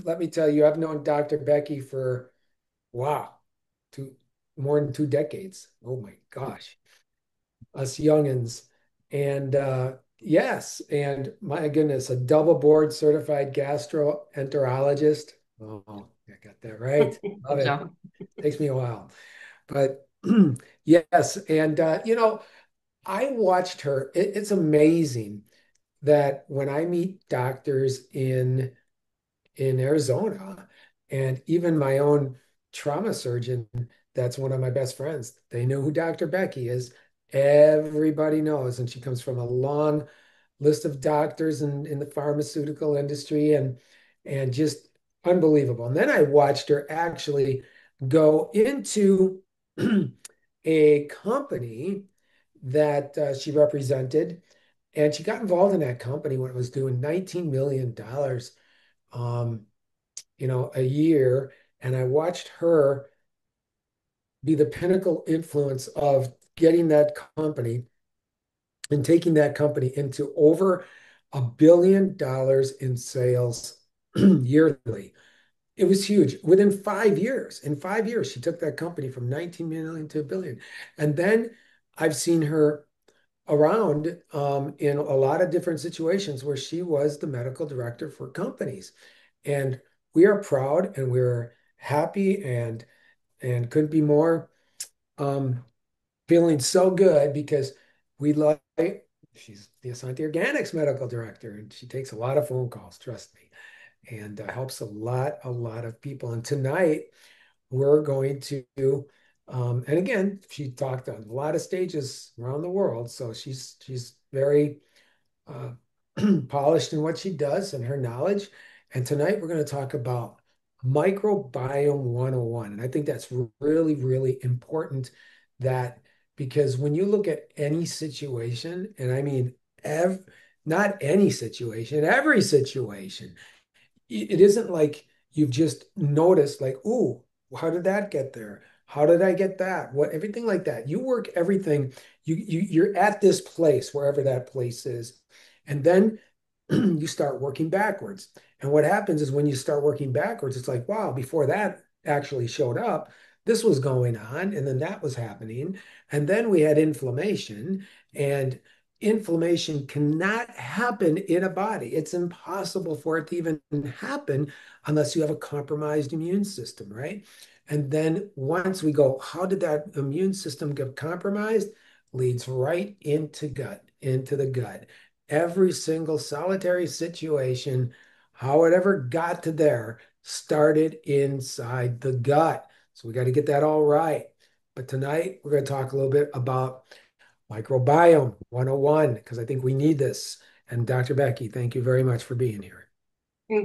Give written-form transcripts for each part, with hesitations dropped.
let me tell you, I've known Dr. Becky for, wow, two, more than 2 decades. Oh my gosh, us youngins. And yes, and my goodness, a double board certified gastroenterologist. Oh, I got that right. Love Good it. job. Takes me a while. But yes, and I watched her. It's amazing that when I meet doctors in Arizona, and even my own trauma surgeon, that's one of my best friends. They know who Dr. Becky is. Everybody knows, and she comes from a long list of doctors in the pharmaceutical industry, and just unbelievable. And then I watched her actually go into a company that she represented, and she got involved in that company when it was doing $19 million, um, a year. And I watched her be the pinnacle influence of getting that company and taking that company into over $1 billion in sales yearly. It was huge. Within 5 years, in 5 years, she took that company from 19 million to a billion. And then I've seen her around in a lot of different situations where she was the medical director for companies. And we are proud and we're happy and couldn't be more um, feeling so good because we like she's the Asante Organics medical director and she takes a lot of phone calls, trust me, and helps a lot of people. And tonight we're going to and again, she talked on a lot of stages around the world, so she's very uh, polished in what she does and her knowledge. And tonight we're going to talk about microbiome 101. And I think that's really, really important that because when you look at any situation, and I mean, not any situation, every situation, it isn't like you've just noticed, like, ooh, how did that get there? How did I get that? What everything like that. You work everything. You're at this place, wherever that place is, and then you start working backwards. And what happens is when you start working backwards, it's like, wow, before that actually showed up, this was going on, and then that was happening. And then we had inflammation, and inflammation cannot happen in a body. It's impossible for it to even happen unless you have a compromised immune system, right? And then once we go, how did that immune system get compromised? Leads right into the gut. Every single solitary situation, how it ever got to there, started inside the gut. So we got to get that all right. But tonight we're going to talk a little bit about microbiome 101 because I think we need this. And Dr. Becky, thank you very much for being here.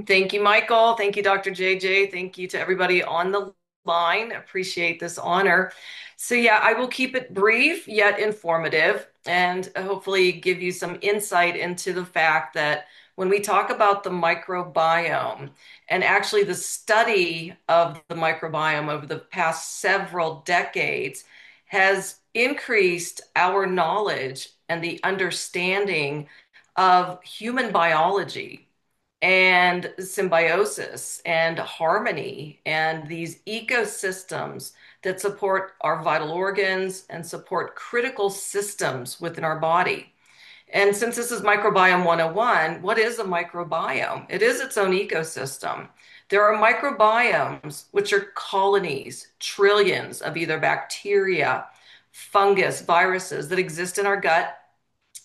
Thank you, Michael. Thank you, Dr. JJ. Thank you to everybody on the line. Appreciate this honor. So, yeah, I will keep it brief yet informative and hopefully give you some insight into the fact that when we talk about the microbiome and actually the study of the microbiome over the past several decades has increased our knowledge and the understanding of human biology and symbiosis and harmony and these ecosystems that support our vital organs and support critical systems within our body. And since this is Microbiome 101, what is a microbiome? It is its own ecosystem. There are microbiomes, which are colonies, trillions of either bacteria, fungus, viruses that exist in our gut.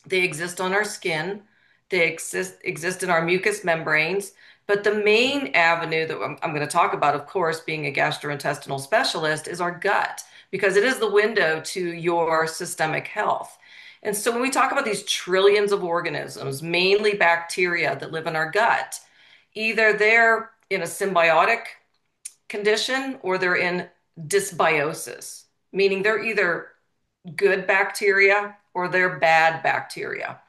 They exist on our skin. They exist in our mucous membranes. But the main avenue that I'm going to talk about, of course, being a gastrointestinal specialist, is our gut, because it is the window to your systemic health. And so when we talk about these trillions of organisms, mainly bacteria that live in our gut, either they're in a symbiotic condition or they're in dysbiosis, meaning they're either good bacteria or they're bad bacteria.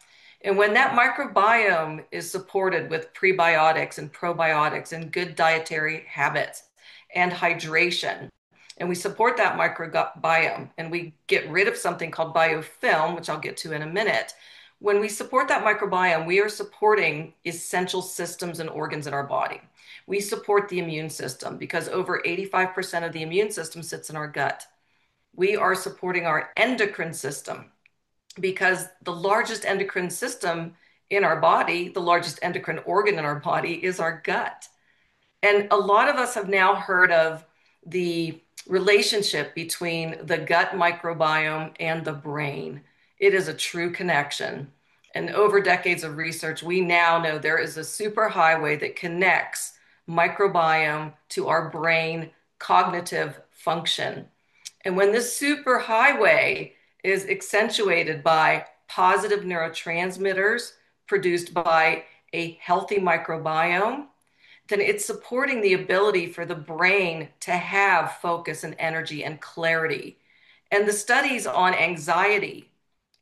And when that microbiome is supported with prebiotics and probiotics and good dietary habits and hydration, and we support that microbiome and we get rid of something called biofilm, which I'll get to in a minute, When we support that microbiome, we are supporting essential systems and organs in our body. We support the immune system because over 85% of the immune system sits in our gut. We are supporting our endocrine system because the largest endocrine system in our body, the largest endocrine organ in our body is our gut. And a lot of us have now heard of the relationship between the gut microbiome and the brain. It is a true connection. And over decades of research, we now know there is a superhighway that connects microbiome to our brain cognitive function. And when this superhighway is accentuated by positive neurotransmitters produced by a healthy microbiome, then it's supporting the ability for the brain to have focus and energy and clarity. And the studies on anxiety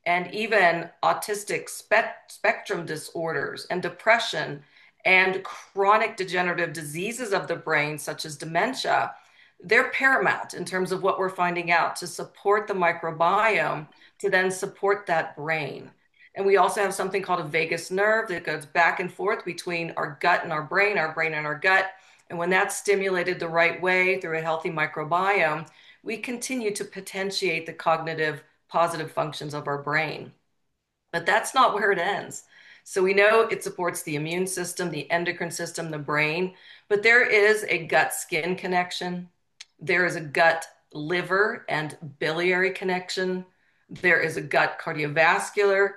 and even autistic spectrum disorders and depression and chronic degenerative diseases of the brain, such as dementia, they're paramount in terms of what we're finding out to support the microbiome to then support that brain. And we also have something called a vagus nerve that goes back and forth between our gut and our brain and our gut. And when that's stimulated the right way through a healthy microbiome, we continue to potentiate the cognitive positive functions of our brain. But that's not where it ends. So we know it supports the immune system, the endocrine system, the brain, but there is a gut skin connection. There is a gut liver and biliary connection. There is a gut cardiovascular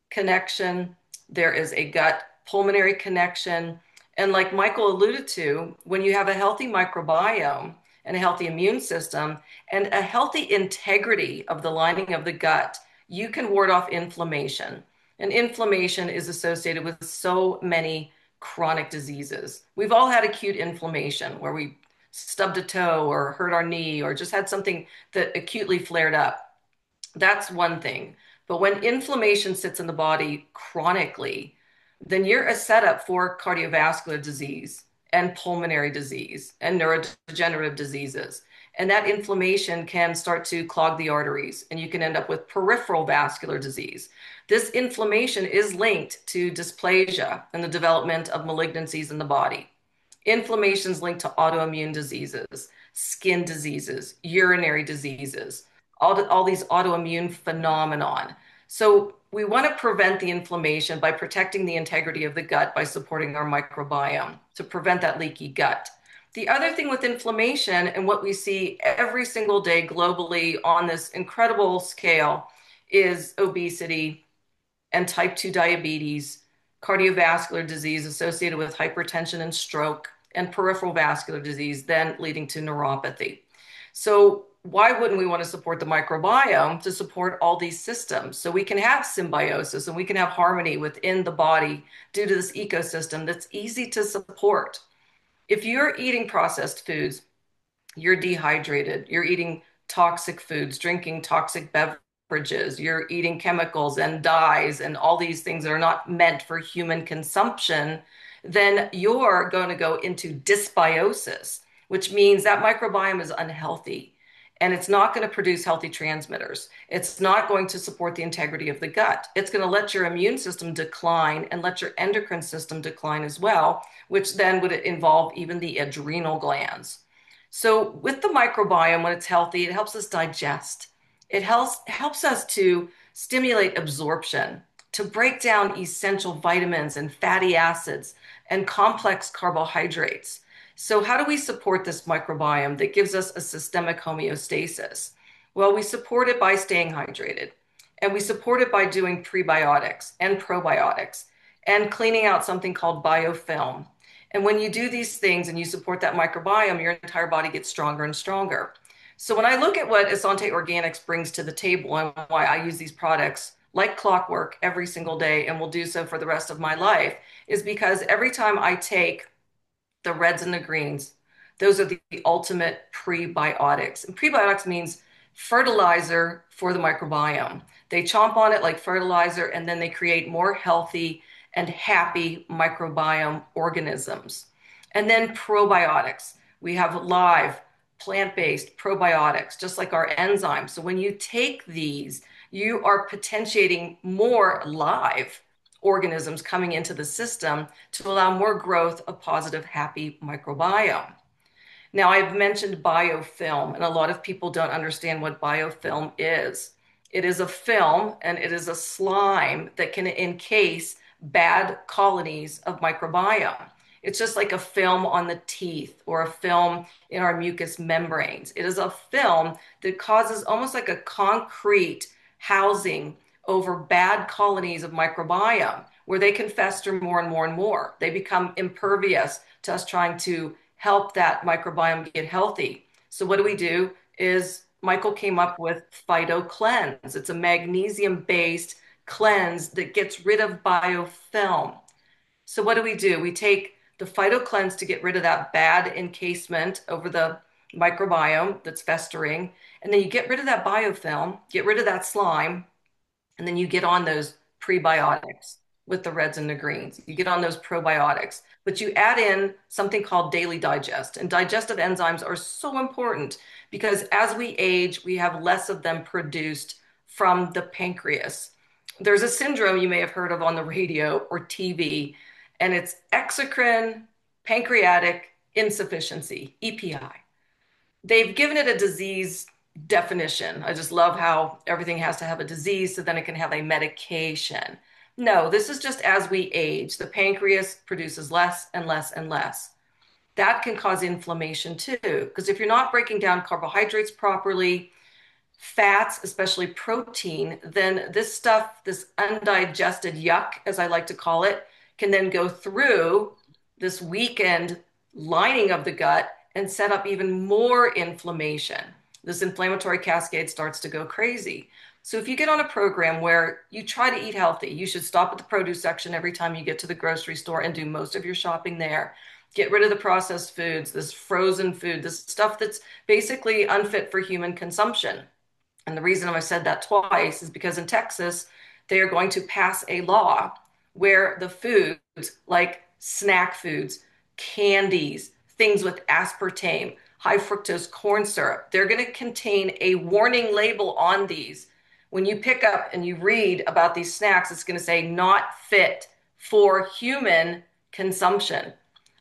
connection. There is a gut pulmonary connection. And like Michael alluded to, when you have a healthy microbiome and a healthy immune system and a healthy integrity of the lining of the gut, you can ward off inflammation. And inflammation is associated with so many chronic diseases. We've all had acute inflammation where we stubbed a toe or hurt our knee or just had something that acutely flared up. That's one thing. But when inflammation sits in the body chronically, then you're a setup for cardiovascular disease and pulmonary disease and neurodegenerative diseases. And that inflammation can start to clog the arteries, and you can end up with peripheral vascular disease. This inflammation is linked to dysplasia and the development of malignancies in the body. Inflammation is linked to autoimmune diseases, skin diseases, urinary diseases, all these autoimmune phenomenon. So we want to prevent the inflammation by protecting the integrity of the gut by supporting our microbiome to prevent that leaky gut. The other thing with inflammation and what we see every single day globally on this incredible scale is obesity and type 2 diabetes, cardiovascular disease associated with hypertension and stroke, and peripheral vascular disease, then leading to neuropathy. So why wouldn't we want to support the microbiome to support all these systems so we can have symbiosis and we can have harmony within the body due to this ecosystem that's easy to support? If you're eating processed foods, you're dehydrated, you're eating toxic foods, drinking toxic beverages, you're eating chemicals and dyes and all these things that are not meant for human consumption, then you're going to go into dysbiosis, which means that microbiome is unhealthy and it's not going to produce healthy transmitters. It's not going to support the integrity of the gut. It's going to let your immune system decline and let your endocrine system decline as well, which then would involve even the adrenal glands. So with the microbiome, when it's healthy, it helps us digest. It helps us to stimulate absorption, to break down essential vitamins and fatty acids and complex carbohydrates. So how do we support this microbiome that gives us a systemic homeostasis? Well, we support it by staying hydrated, and we support it by doing prebiotics and probiotics and cleaning out something called biofilm. And when you do these things and you support that microbiome, your entire body gets stronger and stronger. So when I look at what Asante Organics brings to the table and why I use these products like clockwork every single day and will do so for the rest of my life, is because every time I take the reds and the greens, those are the ultimate prebiotics. And prebiotics means fertilizer for the microbiome. They chomp on it like fertilizer, and then they create more healthy and happy microbiome organisms. And then probiotics. We have live plant-based probiotics, just like our enzymes. So when you take these, you are potentiating more live organisms coming into the system to allow more growth of positive, happy microbiome. Now, I've mentioned biofilm, and a lot of people don't understand what biofilm is. It is a film and it is a slime that can encase bad colonies of microbiome. It's just like a film on the teeth or a film in our mucous membranes. It is a film that causes almost like a concrete housing over bad colonies of microbiome where they can fester more and more and more. They become impervious to us trying to help that microbiome get healthy. So what do? Is Michael came up with Phyto Cleanse. It's a magnesium-based cleanse that gets rid of biofilm. So what do? We take the Phyto Cleanse to get rid of that bad encasement over the microbiome that's festering, and then you get rid of that biofilm, get rid of that slime, and then you get on those prebiotics with the reds and the greens. You get on those probiotics, but you add in something called daily digest. And digestive enzymes are so important because as we age, we have less of them produced from the pancreas. There's a syndrome you may have heard of on the radio or TV, and it's exocrine pancreatic insufficiency, EPI. They've given it a disease definition. I just love how everything has to have a disease so then it can have a medication. No, this is just as we age, the pancreas produces less and less and less. That can cause inflammation too, because if you're not breaking down carbohydrates properly, fats, especially protein, then this stuff, this undigested yuck, as I like to call it, can then go through this weakened lining of the gut and set up even more inflammation. This inflammatory cascade starts to go crazy. So if you get on a program where you try to eat healthy, you should stop at the produce section every time you get to the grocery store and do most of your shopping there. Get rid of the processed foods, this frozen food, this stuff that's basically unfit for human consumption. And the reason I said that twice is because in Texas, they are going to pass a law where the foods like snack foods, candies, things with aspartame, high fructose corn syrup, they're going to contain a warning label on these. When you pick up and you read about these snacks, it's going to say not fit for human consumption.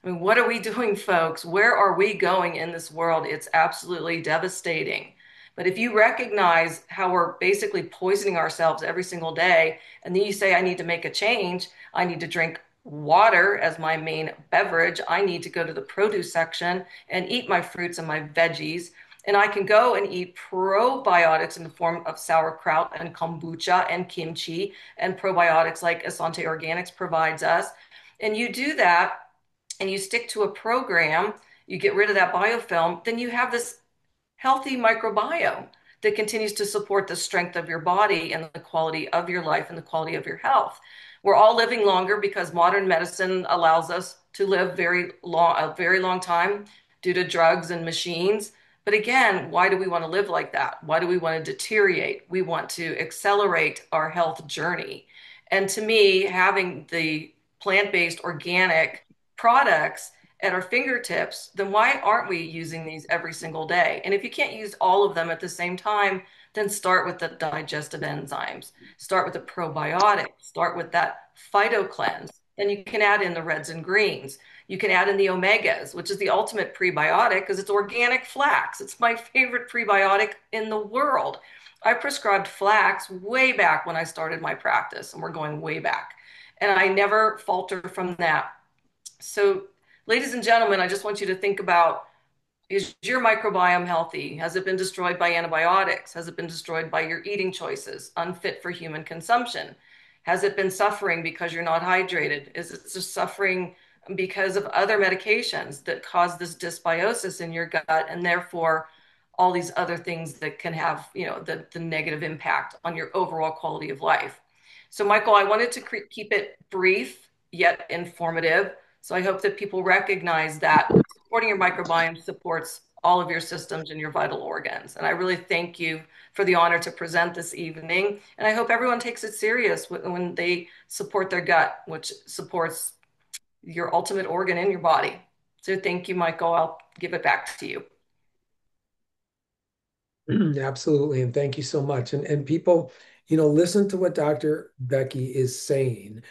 I mean, what are we doing, folks? Where are we going in this world? It's absolutely devastating. But if you recognize how we're basically poisoning ourselves every single day, and then you say, I need to make a change, I need to drink water as my main beverage, I need to go to the produce section and eat my fruits and my veggies, and I can go and eat probiotics in the form of sauerkraut and kombucha and kimchi and probiotics like Asante Organics provides us. And you do that and you stick to a program, you get rid of that biofilm, then you have this healthy microbiome that continues to support the strength of your body and the quality of your life and the quality of your health. We're all living longer because modern medicine allows us to live a very long time due to drugs and machines. But again, why do we want to live like that? Why do we want to deteriorate? We want to accelerate our health journey. And to me, having the plant-based organic products at our fingertips, then why aren't we using these every single day? And if you can't use all of them at the same time, then start with the digestive enzymes, start with the probiotics, start with that phyto cleanse. Then you can add in the reds and greens. You can add in the omegas, which is the ultimate prebiotic because it's organic flax. It's my favorite prebiotic in the world. I prescribed flax way back when I started my practice, and we're going way back. And I never falter from that. So ladies and gentlemen, I just want you to think about, is your microbiome healthy? Has it been destroyed by antibiotics? Has it been destroyed by your eating choices, unfit for human consumption? Has it been suffering because you're not hydrated? Is it just suffering because of other medications that cause this dysbiosis in your gut and therefore all these other things that can have, the negative impact on your overall quality of life? So, Michael, I wanted to keep it brief yet informative. So I hope that people recognize that supporting your microbiome supports all of your systems and your vital organs. And I really thank you for the honor to present this evening. And I hope everyone takes it serious when they support their gut, which supports your ultimate organ in your body. So thank you, Michael. I'll give it back to you. Absolutely, and thank you so much. And people, Listen to what Dr. Becky is saying.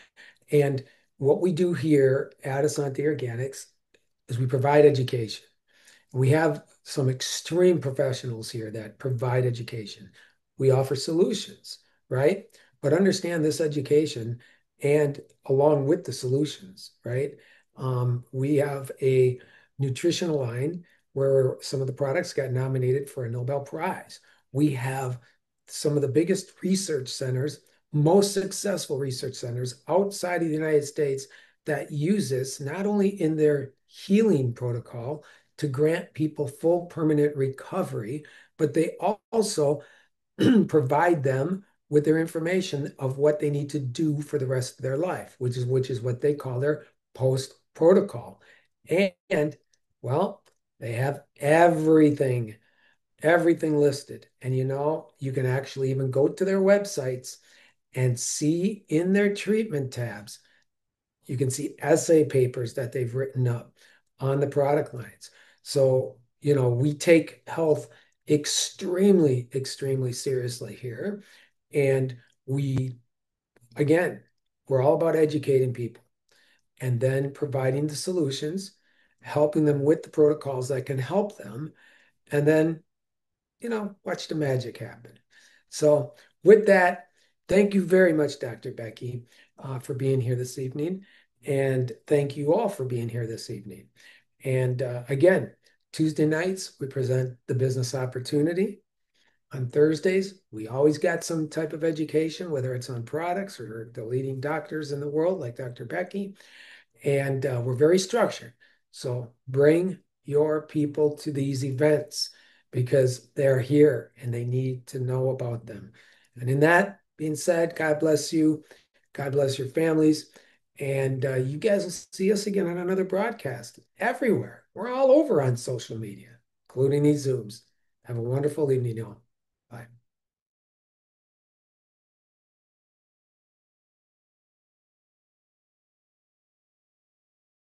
And what we do here at Asante Organics is we provide education. We have some extreme professionals here that provide education. We offer solutions, right? But understand this education and along with the solutions, right? We have a nutrition line where some of the products got nominated for a Nobel Prize. We have some of the biggest research centers, most successful research centers outside of the United States that use this not only in their healing protocol, to grant people full permanent recovery, but they also provide them with their information of what they need to do for the rest of their life, which is what they call their post protocol. And well, they have everything listed. And you can actually even go to their websites and see in their treatment tabs, you can see essay papers that they've written up on the product lines. So, we take health extremely, extremely seriously here. And again, we're all about educating people and then providing the solutions, helping them with the protocols that can help them, and then watch the magic happen. So, with that, thank you very much, Dr. Becky, for being here this evening. And thank you all for being here this evening. And again, Tuesday nights, we present the business opportunity. On Thursdays, we always got some type of education, whether it's on products or the leading doctors in the world, like Dr. Becky. And we're very structured. So bring your people to these events because they're here and they need to know about them. And in that being said, God bless you. God bless your families. And you guys will see us again on another broadcast everywhere. We're all over on social media, including these Zooms. Have a wonderful evening, y'all. Bye.